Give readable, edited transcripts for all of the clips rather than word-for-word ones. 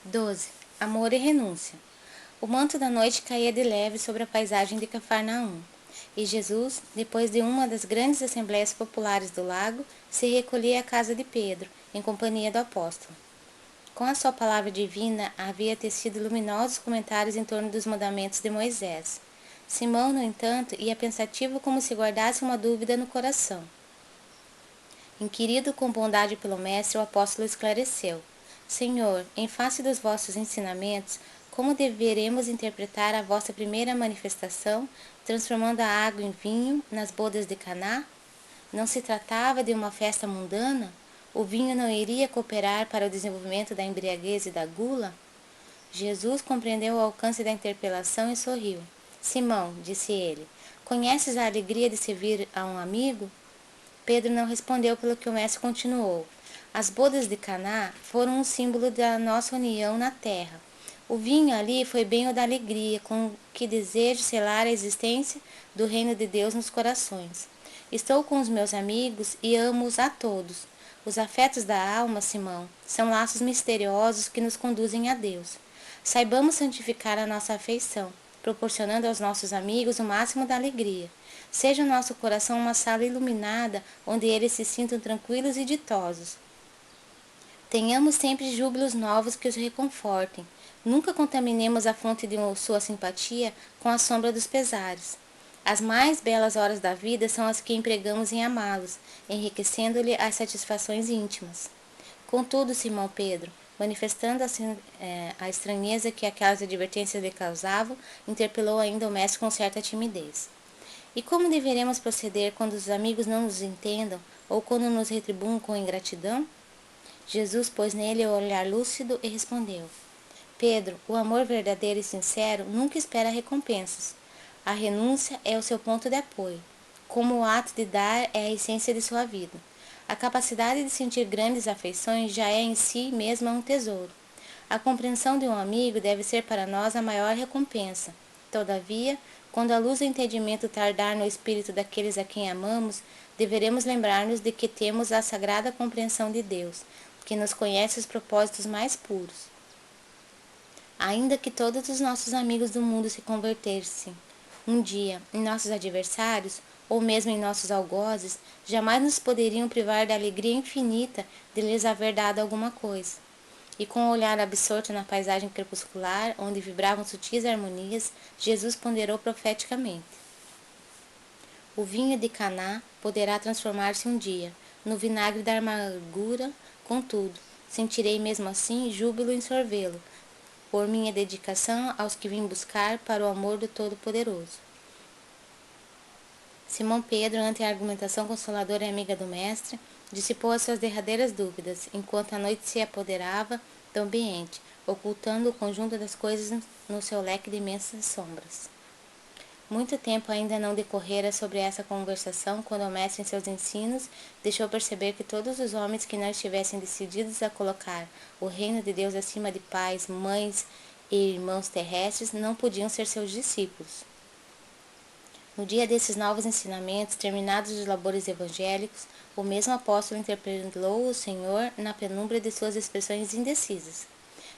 12. Amor e renúncia. O manto da noite caía de leve sobre a paisagem de Cafarnaum, e Jesus, depois de uma das grandes assembleias populares do lago, se recolhia à casa de Pedro, em companhia do apóstolo. Com a sua palavra divina, havia tecido luminosos comentários em torno dos mandamentos de Moisés. Simão, no entanto, ia pensativo como se guardasse uma dúvida no coração. Inquirido com bondade pelo mestre, o apóstolo esclareceu: Senhor, em face dos vossos ensinamentos, como deveremos interpretar a vossa primeira manifestação, transformando a água em vinho nas bodas de Caná? Não se tratava de uma festa mundana? O vinho não iria cooperar para o desenvolvimento da embriaguez e da gula? Jesus compreendeu o alcance da interpelação e sorriu. Simão, disse ele, conheces a alegria de servir a um amigo? Pedro não respondeu, pelo que o mestre continuou. As bodas de Caná foram um símbolo da nossa união na terra. O vinho ali foi bem o da alegria, com que desejo selar a existência do reino de Deus nos corações. Estou com os meus amigos e amo-os a todos. Os afetos da alma, Simão, são laços misteriosos que nos conduzem a Deus. Saibamos santificar a nossa afeição, proporcionando aos nossos amigos o máximo da alegria. Seja o nosso coração uma sala iluminada, onde eles se sintam tranquilos e ditosos. Tenhamos sempre júbilos novos que os reconfortem. Nunca contaminemos a fonte de sua simpatia com a sombra dos pesares. As mais belas horas da vida são as que empregamos em amá-los, enriquecendo-lhe as satisfações íntimas. Contudo, Simão Pedro, manifestando a estranheza que aquelas advertências lhe causavam, interpelou ainda o mestre com certa timidez. E como deveremos proceder quando os amigos não nos entendam ou quando nos retribuam com ingratidão? Jesus pôs nele o olhar lúcido e respondeu: Pedro, o amor verdadeiro e sincero nunca espera recompensas. A renúncia é o seu ponto de apoio, como o ato de dar é a essência de sua vida. A capacidade de sentir grandes afeições já é em si mesma um tesouro. A compreensão de um amigo deve ser para nós a maior recompensa. Todavia, quando a luz do entendimento tardar no espírito daqueles a quem amamos, deveremos lembrar-nos de que temos a sagrada compreensão de Deus, que nos conhece os propósitos mais puros. Ainda que todos os nossos amigos do mundo se convertessem um dia em nossos adversários, ou mesmo em nossos algozes, jamais nos poderiam privar da alegria infinita de lhes haver dado alguma coisa. E com o olhar absorto na paisagem crepuscular, onde vibravam sutis harmonias, Jesus ponderou profeticamente: o vinho de Caná poderá transformar-se um dia no vinagre da amargura, contudo, sentirei mesmo assim júbilo em sorvê-lo, por minha dedicação aos que vim buscar para o amor do Todo-Poderoso. Simão Pedro, ante a argumentação consoladora e amiga do mestre, dissipou as suas derradeiras dúvidas, enquanto a noite se apoderava do ambiente, ocultando o conjunto das coisas no seu leque de imensas sombras. Muito tempo ainda não decorrera sobre essa conversação, quando o mestre, em seus ensinos, deixou perceber que todos os homens que não estivessem decididos a colocar o reino de Deus acima de pais, mães e irmãos terrestres não podiam ser seus discípulos. No dia desses novos ensinamentos, terminados os labores evangélicos, o mesmo apóstolo interpelou o Senhor na penumbra de suas expressões indecisas.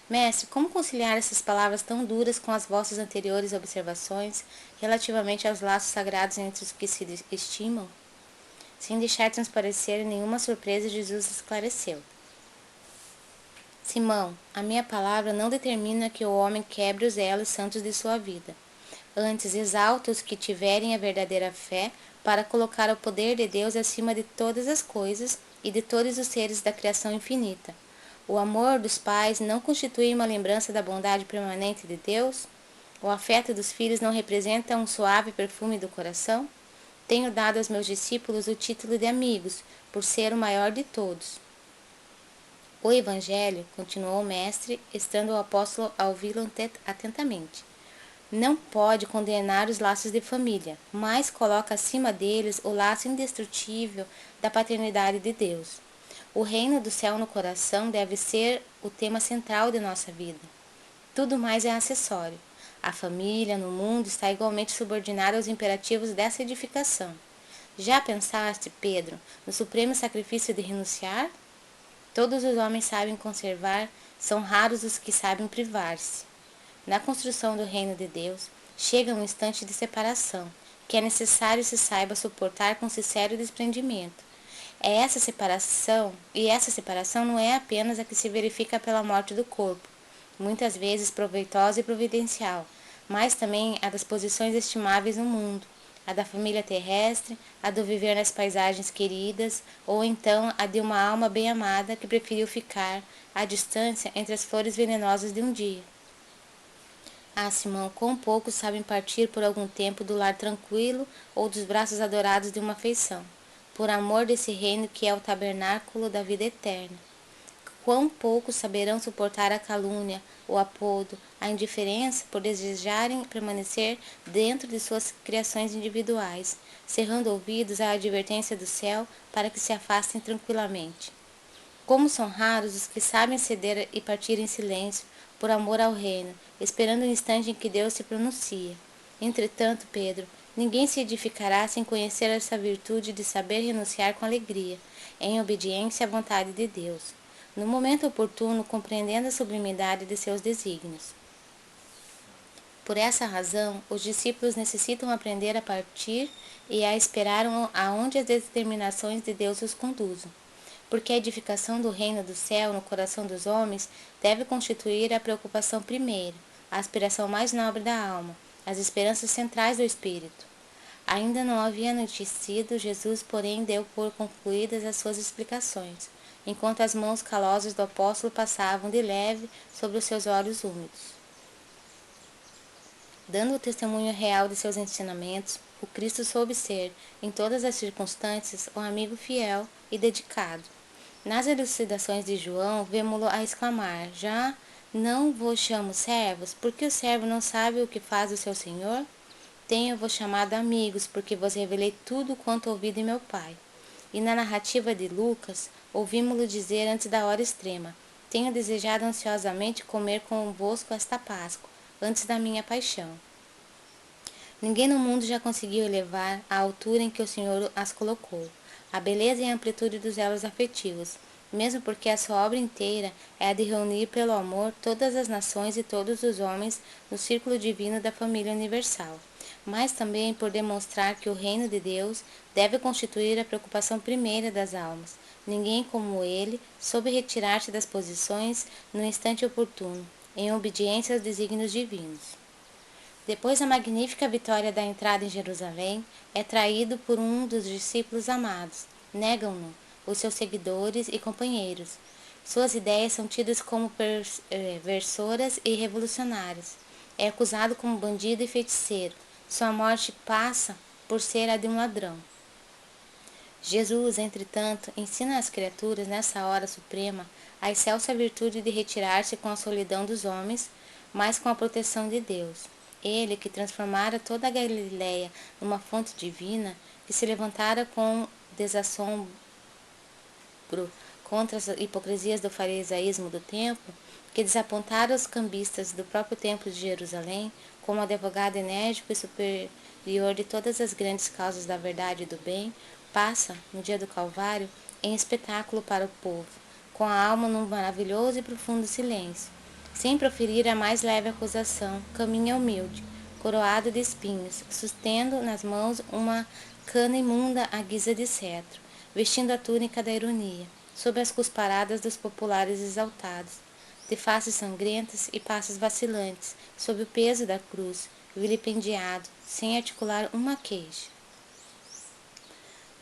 Mestre, como conciliar essas palavras tão duras com as vossas anteriores observações relativamente aos laços sagrados entre os que se estimam? Sem deixar transparecer nenhuma surpresa, Jesus esclareceu: Simão, a minha palavra não determina que o homem quebre os elos santos de sua vida. Antes, exalta os que tiverem a verdadeira fé para colocar o poder de Deus acima de todas as coisas e de todos os seres da criação infinita. O amor dos pais não constitui uma lembrança da bondade permanente de Deus? O afeto dos filhos não representa um suave perfume do coração? Tenho dado aos meus discípulos o título de amigos, por ser o maior de todos. O Evangelho, continuou o mestre, estando o apóstolo a ouvi-lo atentamente, não pode condenar os laços de família, mas coloca acima deles o laço indestrutível da paternidade de Deus. O reino do céu no coração deve ser o tema central de nossa vida. Tudo mais é acessório. A família no mundo está igualmente subordinada aos imperativos dessa edificação. Já pensaste, Pedro, no supremo sacrifício de renunciar? Todos os homens sabem conservar, são raros os que sabem privar-se. Na construção do reino de Deus, chega um instante de separação, que é necessário se saiba suportar com sincero desprendimento. Essa separação não é apenas a que se verifica pela morte do corpo, muitas vezes proveitosa e providencial, mas também a das posições estimáveis no mundo, a da família terrestre, a do viver nas paisagens queridas, ou então a de uma alma bem amada que preferiu ficar à distância entre as flores venenosas de um dia. Ah, Simão, quão poucos sabem partir por algum tempo do lar tranquilo ou dos braços adorados de uma afeição, por amor desse reino que é o tabernáculo da vida eterna. Quão poucos saberão suportar a calúnia, o apodo, a indiferença por desejarem permanecer dentro de suas criações individuais, cerrando ouvidos à advertência do céu para que se afastem tranquilamente. Como são raros os que sabem ceder e partir em silêncio, por amor ao reino, esperando o instante em que Deus se pronuncia. Entretanto, Pedro, ninguém se edificará sem conhecer essa virtude de saber renunciar com alegria, em obediência à vontade de Deus, no momento oportuno compreendendo a sublimidade de seus desígnios. Por essa razão, os discípulos necessitam aprender a partir e a esperar aonde as determinações de Deus os conduzam, porque a edificação do reino do céu no coração dos homens deve constituir a preocupação primeira, a aspiração mais nobre da alma, as esperanças centrais do espírito. Ainda não havia anoitecido, Jesus, porém, deu por concluídas as suas explicações, enquanto as mãos calosas do apóstolo passavam de leve sobre os seus olhos úmidos. Dando o testemunho real de seus ensinamentos, o Cristo soube ser, em todas as circunstâncias, um amigo fiel e dedicado. Nas elucidações de João, vemo-lo a exclamar: já não vos chamo servos, porque o servo não sabe o que faz o seu senhor? Tenho-vos chamado amigos, porque vos revelei tudo quanto ouvi de meu Pai. E na narrativa de Lucas, ouvimo-lo dizer antes da hora extrema: tenho desejado ansiosamente comer convosco esta Páscoa, antes da minha paixão. Ninguém no mundo já conseguiu elevar à altura em que o Senhor as colocou, a beleza e a amplitude dos elos afetivos, mesmo porque a sua obra inteira é a de reunir pelo amor todas as nações e todos os homens no círculo divino da família universal, mas também por demonstrar que o reino de Deus deve constituir a preocupação primeira das almas. Ninguém como ele soube retirar-se das posições no instante oportuno, em obediência aos desígnios divinos. Depois da magnífica vitória da entrada em Jerusalém, é traído por um dos discípulos amados. Negam-no os seus seguidores e companheiros. Suas ideias são tidas como perversoras e revolucionárias. É acusado como bandido e feiticeiro. Sua morte passa por ser a de um ladrão. Jesus, entretanto, ensina às criaturas, nessa hora suprema, a excelsa virtude de retirar-se com a solidão dos homens, mas com a proteção de Deus. Ele, que transformara toda a Galileia numa fonte divina, que se levantara com desassombro contra as hipocrisias do farisaísmo do templo, que desapontara os cambistas do próprio templo de Jerusalém, como advogado enérgico e superior de todas as grandes causas da verdade e do bem, passa, no dia do Calvário, em espetáculo para o povo, com a alma num maravilhoso e profundo silêncio. Sem proferir a mais leve acusação, caminha humilde, coroado de espinhos, sustendo nas mãos uma cana imunda à guisa de cetro, vestindo a túnica da ironia, sob as cusparadas dos populares exaltados, de faces sangrentas e passos vacilantes, sob o peso da cruz, vilipendiado, sem articular uma queixa.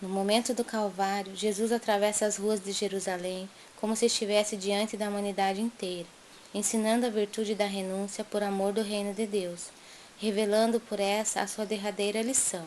No momento do Calvário, Jesus atravessa as ruas de Jerusalém como se estivesse diante da humanidade inteira, ensinando a virtude da renúncia por amor do reino de Deus, revelando por essa a sua derradeira lição.